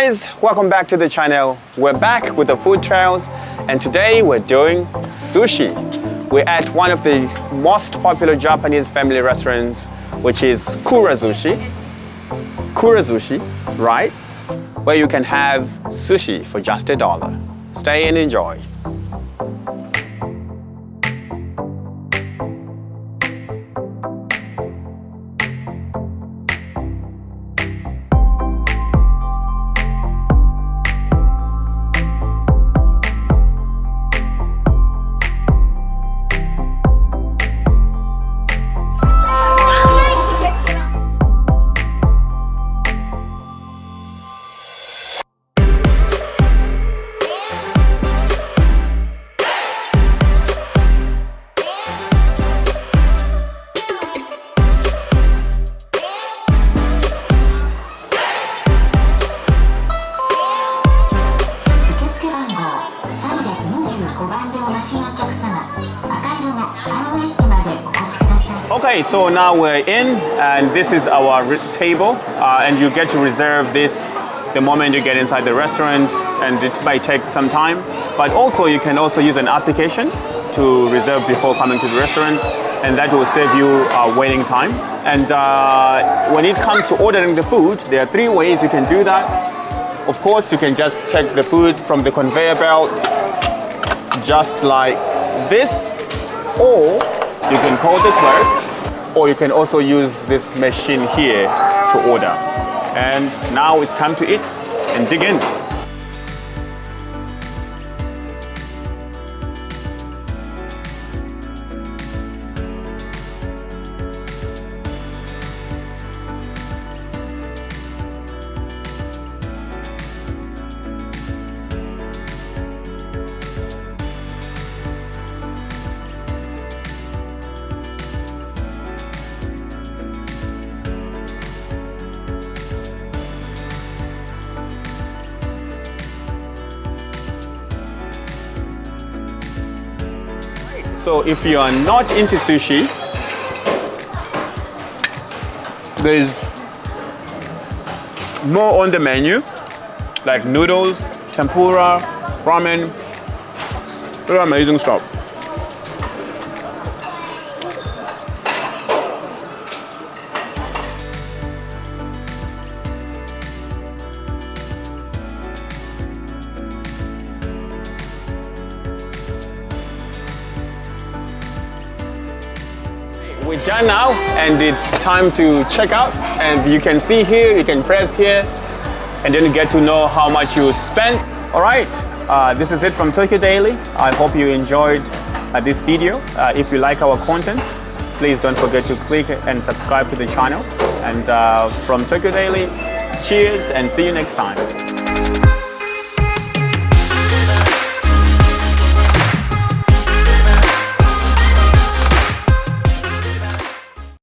guys, welcome back to the channel. We're back with the food trails, and today we're doing sushi. We're at one of the most popular Japanese family restaurants, which is Kura Sushi. Kura Sushi, right? Where you can have sushi for just $1. Stay and enjoy. Okay, so now we're in, and this is our table, and you get to reserve this the moment you get inside the restaurant, and it might take some time. But also, you can also use an application to reserve before coming to the restaurant, and that will save you waiting time. And when it comes to ordering the food, there are 3 ways you can do that. Of course, you can just take the food from the conveyor belt, just like this, or you can call the clerk, or you can also use this machine here to order. And now it's time to eat and dig in. So if you are not into sushi, there's more on the menu, like noodles, tempura, ramen. They're amazing stuff. We're done now, and it's time to check out. And you can see here, you can press here, and then you get to know how much you spent. All right, this is it from Tokyo Daily. I hope you enjoyed this video. If you like our content, please don't forget to click and subscribe to the channel. And from Tokyo Daily, cheers and see you next time.